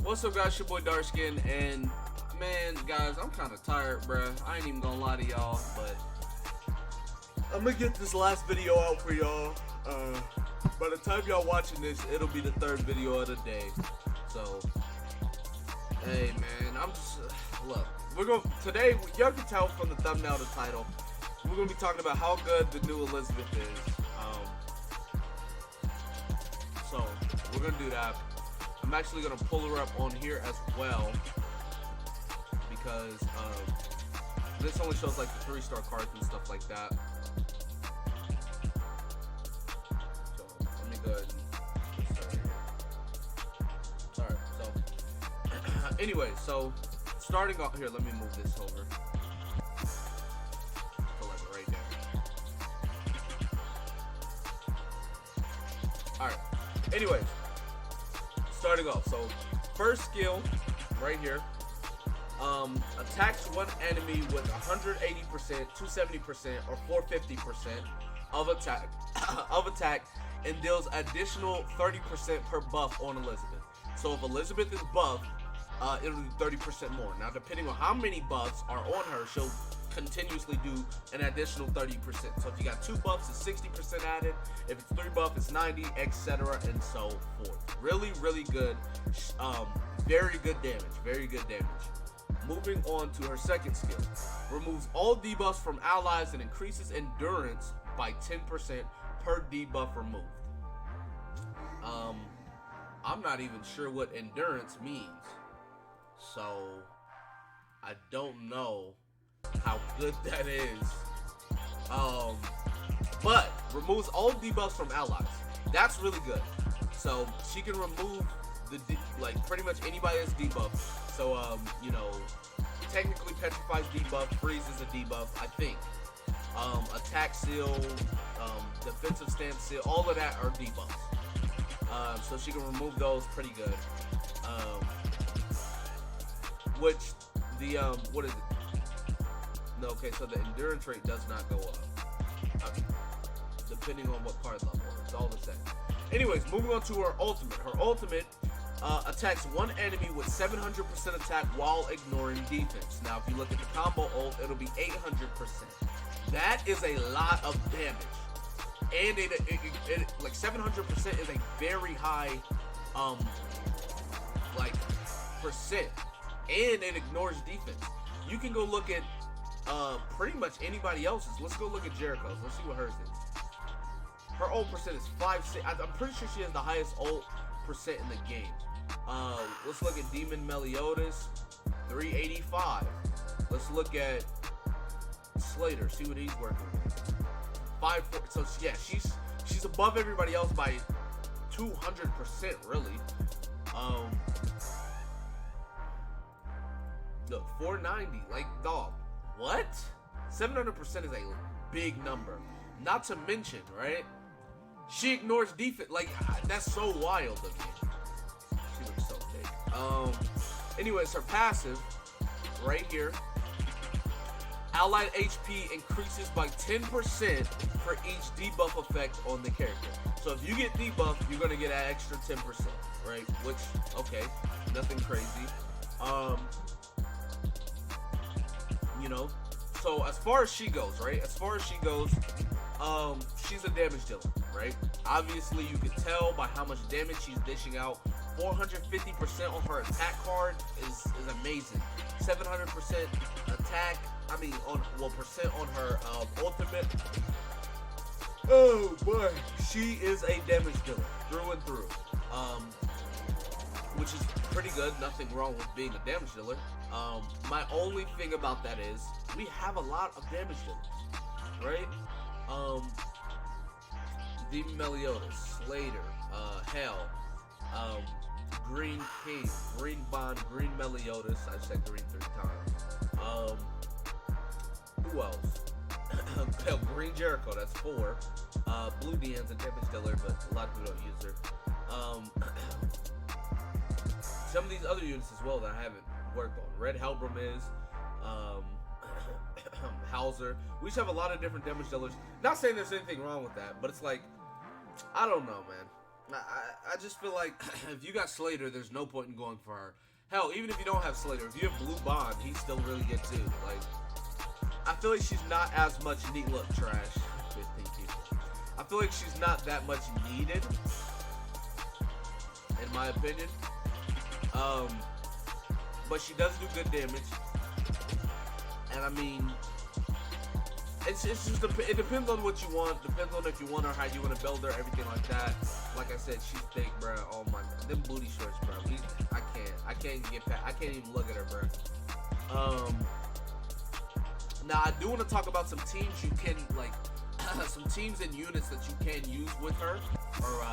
What's up, guys? Your boy Darkskin, and man, guys, I'm kind of tired, bruh. I ain't even gonna lie to y'all, but I'm gonna get this last video out for y'all. By the time y'all watching this, it'll be the third video of the day. So, hey, man, I'm just look. Today. Y'all can tell from the thumbnail, the title. We're gonna be talking about how good the new Elizabeth is. So we're gonna do that. I'm actually gonna pull her up on here as well because this only shows like the 3-star cards and stuff like that. So let me go ahead and start here. Alright, so anyway, so starting off here, let me move this over. So like right there. Alright. Anyways. Starting off, so first skill right here, attacks one enemy with 180%, 270%, or 450% of attack, and deals additional 30% per buff on Elizabeth. So if Elizabeth is buffed, it'll do 30% more. Now, depending on how many buffs are on her, she'll continuously do an additional 30%. So if you got 2 buffs, it's 60% added. If it's 3 buffs, it's 90, etc., and so forth. Really, really good. Very good damage. Very good damage. Moving on to her second skill. Removes all debuffs from allies and increases endurance by 10% per debuff removed. I'm not even sure what endurance means. So I don't know how good that is. But removes all debuffs from allies. That's really good. So she can remove pretty much anybody that's debuffed. So you know, technically petrifies debuff, freeze is a debuff, I think. Attack seal, defensive stance seal, all of that are debuffs. So she can remove those pretty good. Which the what is it? No, okay, so the endurance rate does not go up. Depending on what card level, it's all the same. Anyways, moving on to her ultimate. Her ultimate attacks one enemy with 700% attack while ignoring defense. Now, if you look at the combo ult, it'll be 800%. That is a lot of damage, and it like 700% is a very high like percent, and it ignores defense. You can go look at pretty much anybody else's. Let's go look at Jericho's. Let's see what hers is. Her ult percent is 5. I'm pretty sure she has the highest ult percent in the game. Let's look at Demon Meliodas, 385. Let's look at Slater, see what he's working with. 540. So yeah, she's above everybody else by 200%, really. Look, 490. Like, dog, what? 700% is a big number. Not to mention, right? She ignores defense. Like, that's so wild of me. She looks so big. Anyways, her passive, right here. Allied HP increases by 10% for each debuff effect on the character. So if you get debuffed, you're gonna get an extra 10%, right? Which, okay, nothing crazy. You know, so as far as she goes, right? As far as she goes, she's a damage dealer, right? Obviously, you can tell by how much damage she's dishing out. 450% on her attack card is amazing. 700% attack. I mean, percent on her ultimate. Oh boy, she is a damage dealer through and through. Which is pretty good. Nothing wrong with being a damage dealer. My only thing about that is we have a lot of damage dealers, right? Demon Meliodas, Slater, Hell, Green King, Green Bond, Green Meliodas. I said green 3 times. Who else? Green Jericho, that's 4. Blue Deanne's a damage dealer, but a lot of people don't use her. Some of these other units as well that I haven't worked on. Red Helbram is, Hauser. We just have a lot of different damage dealers. Not saying there's anything wrong with that, but it's like, I don't know, man. I just feel like if you got Slater, there's no point in going for her. Hell, even if you don't have Slater, if you have Blue Bond, he's still really good too. Like, I feel like she's not as much need. Look, trash. 15 people. I feel like she's not that much needed, in my opinion. But she does do good damage, and I mean, it's just it depends on what you want. Depends on if you want her, how you want to build her, everything like that. Like I said, she's thick, bro. Oh my, them booty shorts, bro. I can't get past. I can't even look at her, bro. Now I do want to talk about some teams you can like, some teams and units that you can use with her, or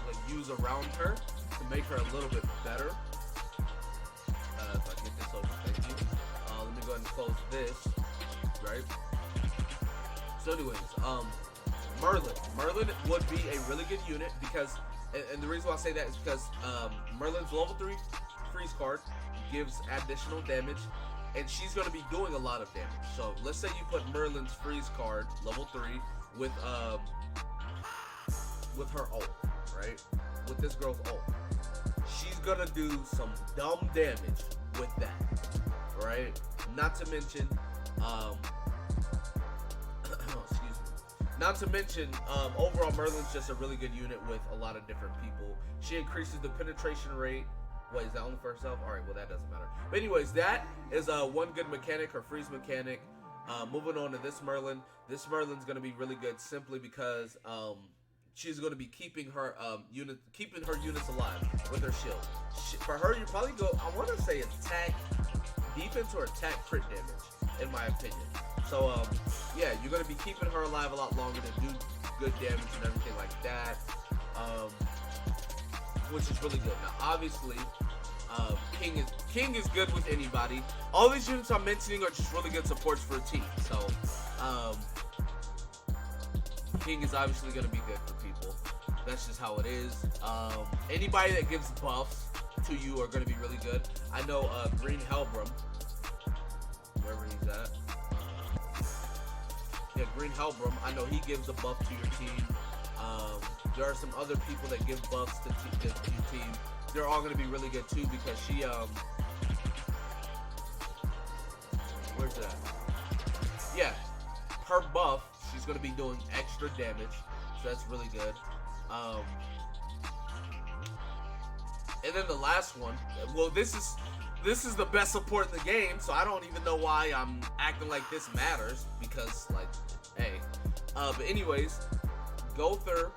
like use around her to make her a little bit better. If I get this over, thank you. Let me go ahead and close this, right? So anyways, Merlin would be a really good unit because, and the reason why I say that is because Merlin's level 3 freeze card gives additional damage, and she's going to be doing a lot of damage. So let's say you put Merlin's freeze card level 3 with her ult, right? With this girl's ult, she's gonna do some dumb damage with that, right? Not to mention, excuse me. Not to mention, overall Merlin's just a really good unit with a lot of different people. She increases the penetration rate. Wait, is that only for herself? All right, well that doesn't matter. But anyways, that is one good mechanic, her freeze mechanic. Moving on to this Merlin. This Merlin's gonna be really good simply because she's going to be keeping her units alive with her shield. For her, you probably go, I want to say attack defense or attack crit damage, in my opinion. So, yeah, you're going to be keeping her alive a lot longer to do good damage and everything like that, which is really good. Now, obviously, King is good with anybody. All these units I'm mentioning are just really good supports for a team. So, King is obviously going to be good for people. That's just how it is. Anybody that gives buffs to you are going to be really good. I know Green Hellbrum, wherever he's at. Yeah, Green Hellbrum. I know he gives a buff to your team. There are some other people that give buffs to your team. They're all going to be really good too because she, where's that? Yeah, her buff, she's going to be doing extra damage, so that's really good. And then the last one, well, this is the best support in the game, so I don't even know why I'm acting like this matters, because, like, hey. But anyways, Gother,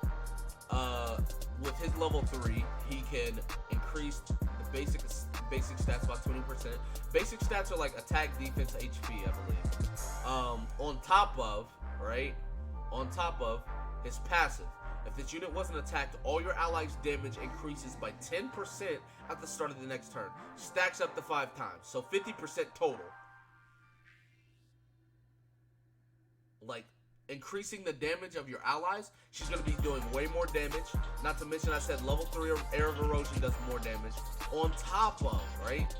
with his level 3, he can increase the basic stats by 20%. Basic stats are like attack, defense, HP, I believe. On top of his passive. If this unit wasn't attacked, all your allies' damage increases by 10% at the start of the next turn. Stacks up to 5 times, so 50% total. Like, increasing the damage of your allies, she's going to be doing way more damage. Not to mention, I said level 3 Air of Erosion does more damage. On top of, right?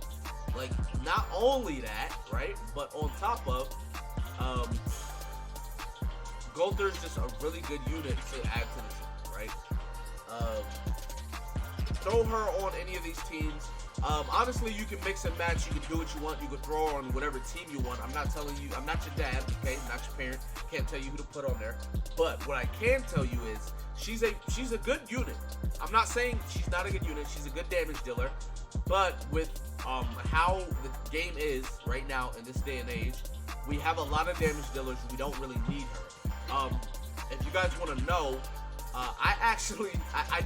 Like, not only that, right? But on top of, Gother's just a really good unit to add to the team, right? Throw her on any of these teams. Honestly, you can mix and match. You can do what you want. You can throw her on whatever team you want. I'm not telling you. I'm not your dad, okay? Not your parent. Can't tell you who to put on there. But what I can tell you is she's a good unit. I'm not saying she's not a good unit. She's a good damage dealer. But with how the game is right now in this day and age, we have a lot of damage dealers. We don't really need her. If you guys want to know, I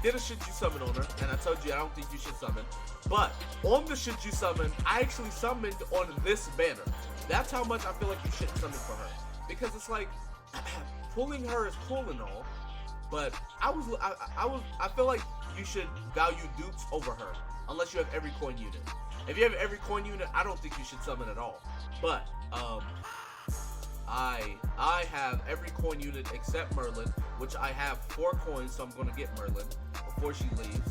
did a should you summon on her, and I told you I don't think you should summon. But on the should you summon, I actually summoned on this banner. That's how much I feel like you shouldn't summon for her, because it's like pulling her is cool and all, but I feel like you should value dupes over her unless you have every coin unit. If you have every coin unit, I don't think you should summon at all. But I have every coin unit except Merlin, which I have 4 coins, so I'm going to get Merlin before she leaves.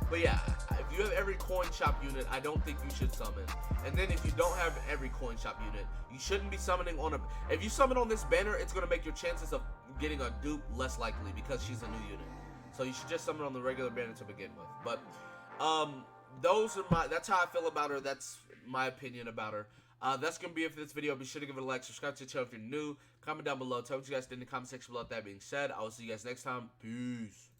But yeah, if you have every coin shop unit, I don't think you should summon. And then if you don't have every coin shop unit, you shouldn't be summoning on a... If you summon on this banner, it's going to make your chances of getting a dupe less likely because she's a new unit. So you should just summon on the regular banner to begin with. But that's how I feel about her. That's my opinion about her. That's gonna be it for this video. Be sure to give it a like, subscribe to the channel if you're new, comment down below, tell what you guys did in the comment section below. That being said, I will see you guys next time. Peace.